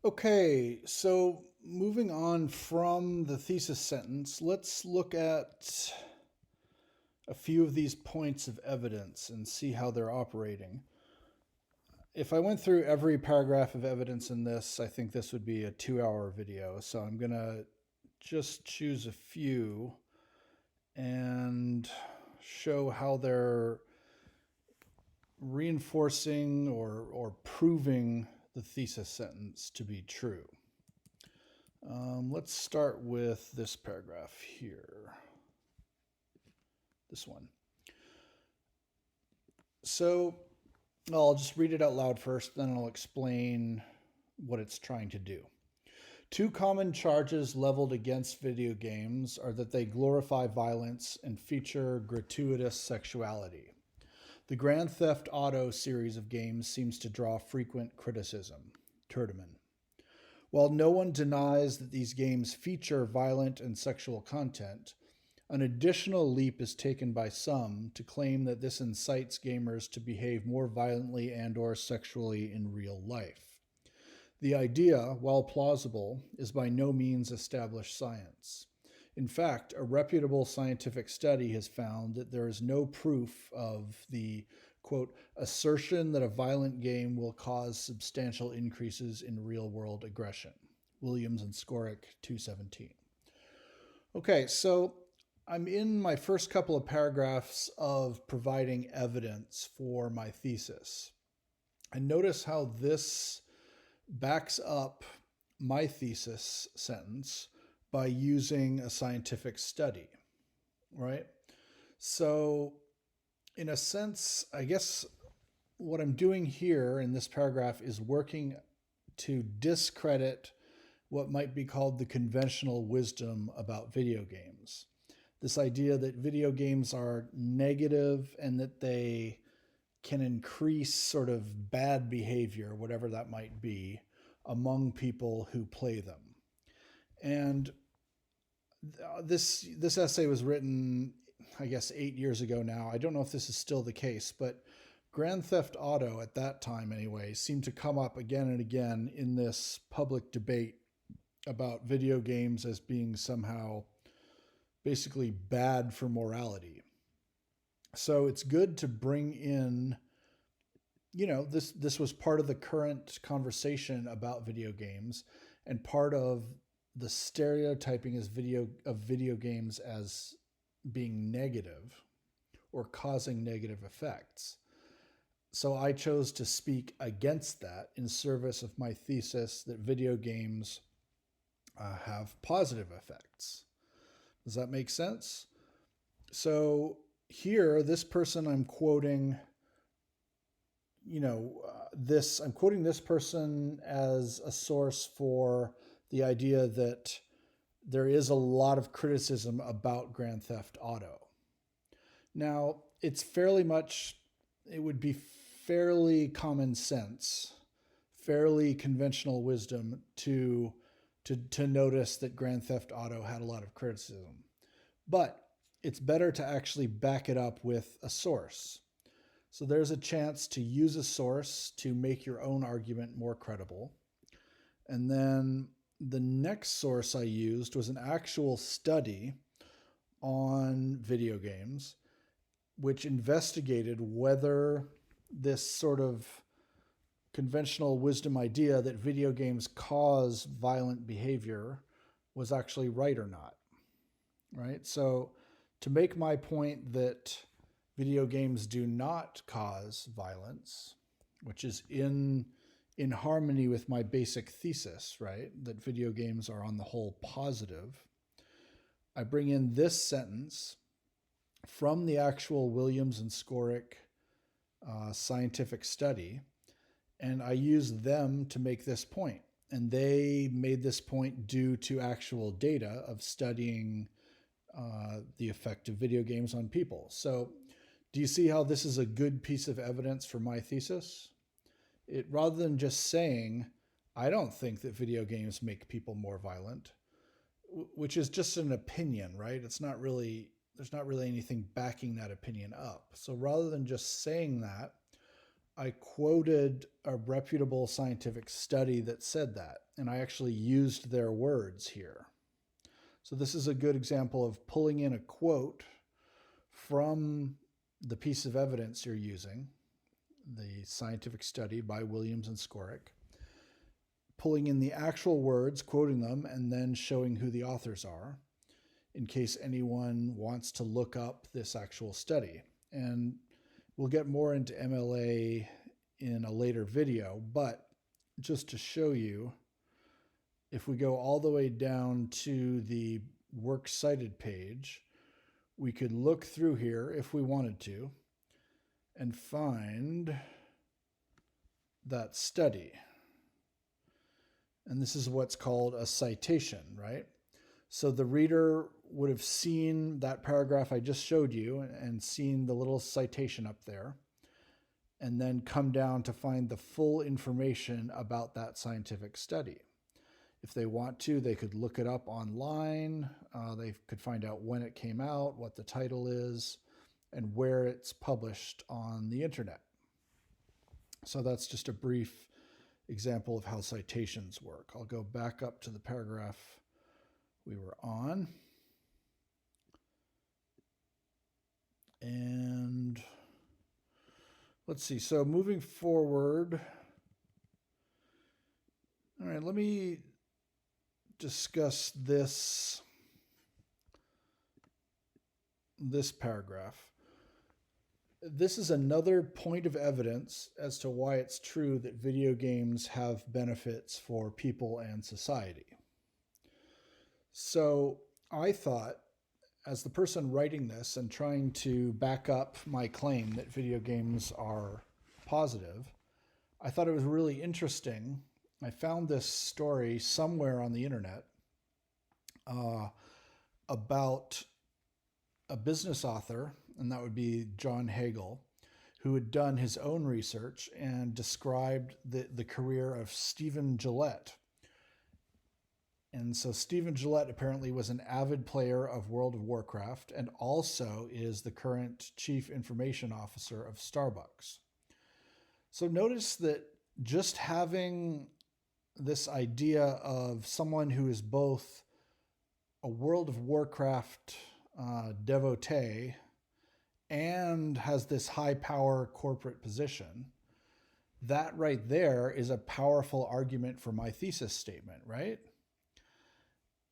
Okay, so moving on from the thesis sentence, let's look at a few of these points of evidence and see how they're operating. If I went through every paragraph of evidence in this, I think this would be a 2 hour video. So I'm going to just choose a few and show how they're reinforcing or proving the thesis sentence to be true. Let's start with this paragraph here. This one. So I'll just read it out loud first, then I'll explain what it's trying to do. Two common charges leveled against video games are that they glorify violence and feature gratuitous sexuality. The Grand Theft Auto series of games seems to draw frequent criticism. Turdeman. While no one denies that these games feature violent and sexual content, an additional leap is taken by some to claim that this incites gamers to behave more violently and/or sexually in real life. The idea, while plausible, is by no means established science. In fact, a reputable scientific study has found that there is no proof of the quote assertion that a violent game will cause substantial increases in real-world aggression. Williams and Skoric, 217. Okay, so I'm in my first couple of paragraphs of providing evidence for my thesis. And notice how this backs up my thesis sentence by using a scientific study, right? So, in a sense, I guess what I'm doing here in this paragraph is working to discredit what might be called the conventional wisdom about video games. This idea that video games are negative and that they can increase sort of bad behavior, whatever that might be, among people who play them. And this essay was written, I guess, 8 years ago now. I don't know if this is still the case, but Grand Theft Auto at that time, anyway, seemed to come up again and again in this public debate about video games as being somehow basically bad for morality. So it's good to bring in, this was part of the current conversation about video games and part of the stereotyping of video games as being negative or causing negative effects. So I chose to speak against that in service of my thesis that video games have positive effects. Does that make sense? So here, this person I'm quoting, I'm quoting this person as a source for the idea that there is a lot of criticism about Grand Theft Auto. Now, it would be fairly common sense, fairly conventional wisdom to notice that Grand Theft Auto had a lot of criticism. But it's better to actually back it up with a source. So there's a chance to use a source to make your own argument more credible. And then the next source I used was an actual study on video games, which investigated whether this sort of conventional wisdom idea that video games cause violent behavior was actually right or not. Right? So to make my point that video games do not cause violence, which is in harmony with my basic thesis, right? That video games are on the whole positive. I bring in this sentence from the actual Williams and Skoric scientific study, and I use them to make this point. And they made this point due to actual data of studying the effect of video games on people. So do you see how this is a good piece of evidence for my thesis? Rather than just saying, I don't think that video games make people more violent, which is just an opinion, right? There's not really anything backing that opinion up. So rather than just saying that, I quoted a reputable scientific study that said that. and I actually used their words here. So this is a good example of pulling in a quote from the piece of evidence you're using, the scientific study by Williams and Skoric, pulling in the actual words, quoting them, and then showing who the authors are in case anyone wants to look up this actual study. And we'll get more into MLA in a later video, but just to show you, if we go all the way down to the works cited page, we could look through here if we wanted to and find that study. And this is what's called a citation, right? So the reader would have seen that paragraph I just showed you and seen the little citation up there, and then come down to find the full information about that scientific study. If they want to, they could look it up online. They could find out when it came out, what the title is, and where it's published on the internet. So that's just a brief example of how citations work. I'll go back up to the paragraph we were on. And let's see. So moving forward, all right, let me discuss this paragraph. This is another point of evidence as to why it's true that video games have benefits for people and society. So I thought, as the person writing this and trying to back up my claim that video games are positive, I thought it was really interesting. I found this story somewhere on the internet about a business author, and that would be John Hagel, who had done his own research and described the career of Stephen Gillette. And so Stephen Gillette apparently was an avid player of World of Warcraft and also is the current chief information officer of Starbucks. So notice that just having this idea of someone who is both a World of Warcraft devotee and has this high power corporate position, that right there is a powerful argument for my thesis statement, right?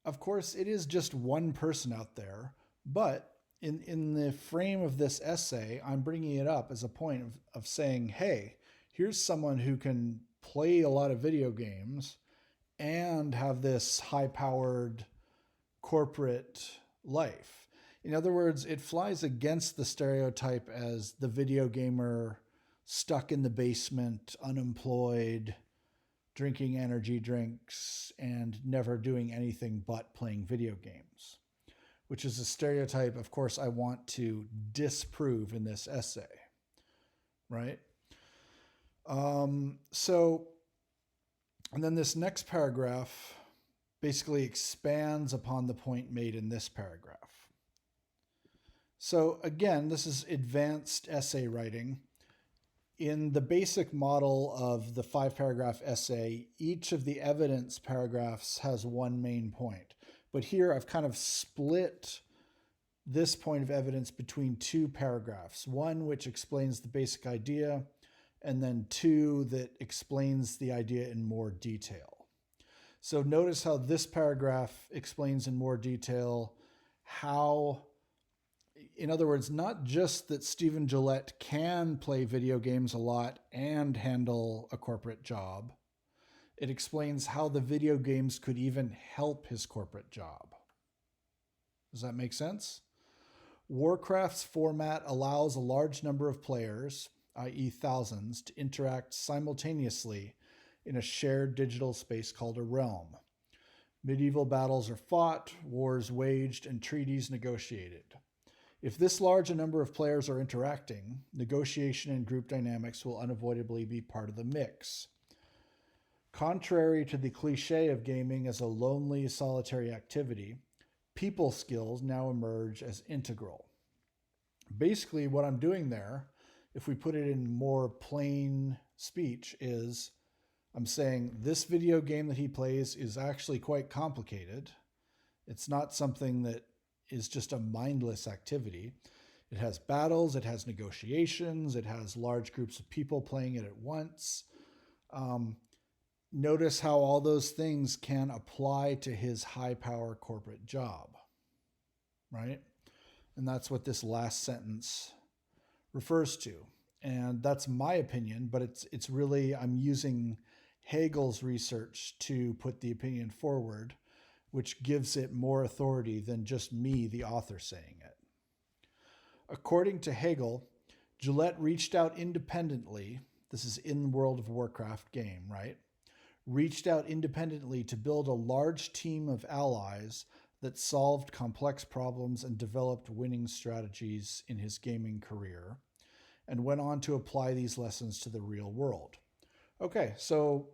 Of course, it is just one person out there, but in the frame of this essay, I'm bringing it up as a point of saying, hey, here's someone who can play a lot of video games and have this high-powered corporate life. In other words, it flies against the stereotype as the video gamer stuck in the basement, unemployed, drinking energy drinks, and never doing anything but playing video games, which is a stereotype, of course, I want to disprove in this essay, right? And then this next paragraph basically expands upon the point made in this paragraph. So again, this is advanced essay writing. In the basic model of the 5-paragraph essay, each of the evidence paragraphs has one main point. But here I've kind of split this point of evidence between 2 paragraphs. One which explains the basic idea, and then 2 that explains the idea in more detail. So notice how this paragraph explains in more detail how, in other words, not just that Stephen Gillette can play video games a lot and handle a corporate job. It explains how the video games could even help his corporate job. Does that make sense? Warcraft's format allows a large number of players, i.e. thousands, to interact simultaneously in a shared digital space called a realm. Medieval battles are fought, wars waged, and treaties negotiated. If this large a number of players are interacting, negotiation and group dynamics will unavoidably be part of the mix. Contrary to the cliche of gaming as a lonely, solitary activity, people skills now emerge as integral. Basically, what I'm doing there, if we put it in more plain speech, is I'm saying this video game that he plays is actually quite complicated. It's not something that is just a mindless activity. It has battles, it has negotiations, it has large groups of people playing it at once. Notice how all those things can apply to his high power corporate job, right? And that's what this last sentence refers to. And that's my opinion, but it's really, I'm using Hegel's research to put the opinion forward, which gives it more authority than just me, the author, saying it. According to Hegel, Gillette reached out independently. This is in World of Warcraft game, right? Reached out independently to build a large team of allies that solved complex problems and developed winning strategies in his gaming career, and went on to apply these lessons to the real world. Okay, so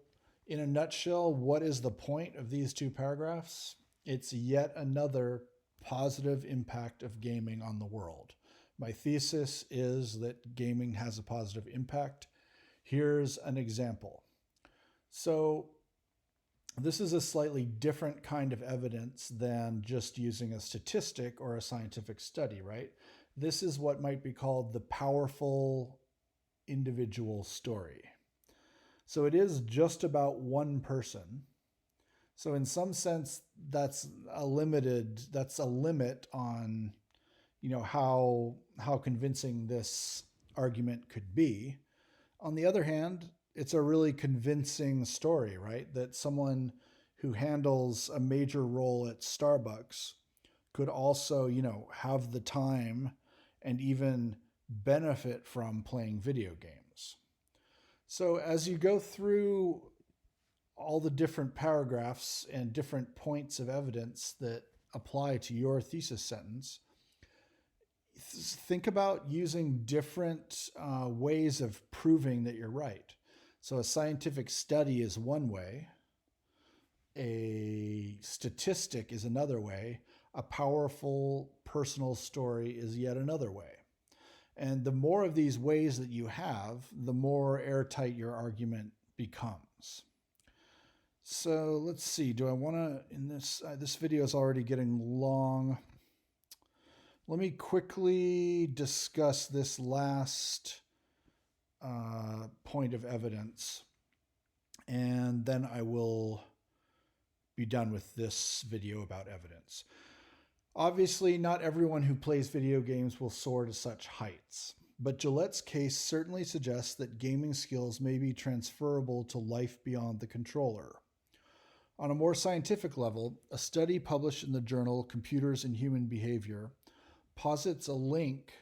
in a nutshell, what is the point of these two paragraphs? It's yet another positive impact of gaming on the world. My thesis is that gaming has a positive impact. Here's an example. So this is a slightly different kind of evidence than just using a statistic or a scientific study, right? This is what might be called the powerful individual story. So it is just about one person. So in some sense, that's a limit on, how convincing this argument could be. On the other hand, it's a really convincing story, right? That someone who handles a major role at Starbucks could also, have the time and even benefit from playing video games. So as you go through all the different paragraphs and different points of evidence that apply to your thesis sentence, think about using different ways of proving that you're right. So a scientific study is one way, a statistic is another way, a powerful personal story is yet another way. And the more of these ways that you have, the more airtight your argument becomes. So let's see, do I want to, in this video is already getting long. Let me quickly discuss this last point of evidence, and then I will be done with this video about evidence. Obviously, not everyone who plays video games will soar to such heights, but Gillette's case certainly suggests that gaming skills may be transferable to life beyond the controller. On a more scientific level, a study published in the journal Computers and Human Behavior posits a link,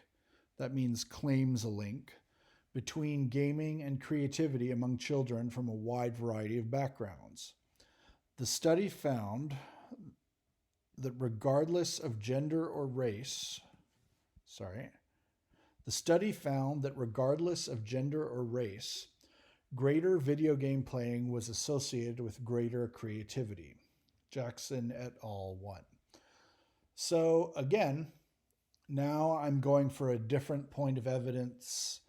that means claims a link, between gaming and creativity among children from a wide variety of backgrounds. The study found that regardless of gender or race, greater video game playing was associated with greater creativity. Jackson et al. 1. So again, now I'm going for a different point of evidence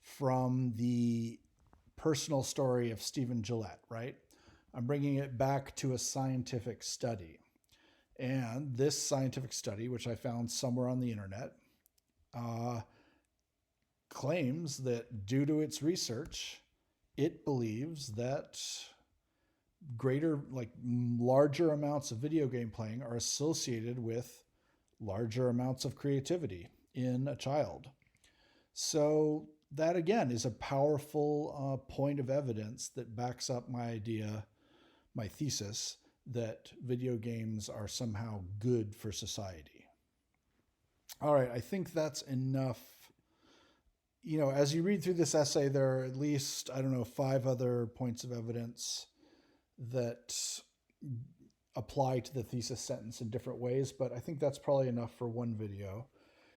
from the personal story of Stephen Gillette, right? I'm bringing it back to a scientific study. And this scientific study, which I found somewhere on the internet, claims that due to its research, it believes that larger amounts of video game playing are associated with larger amounts of creativity in a child. So that, again, is a powerful point of evidence that backs up my idea, my thesis, that video games are somehow good for society. All right, I think that's enough. As you read through this essay, there are at least, 5 other points of evidence that apply to the thesis sentence in different ways, but I think that's probably enough for one video.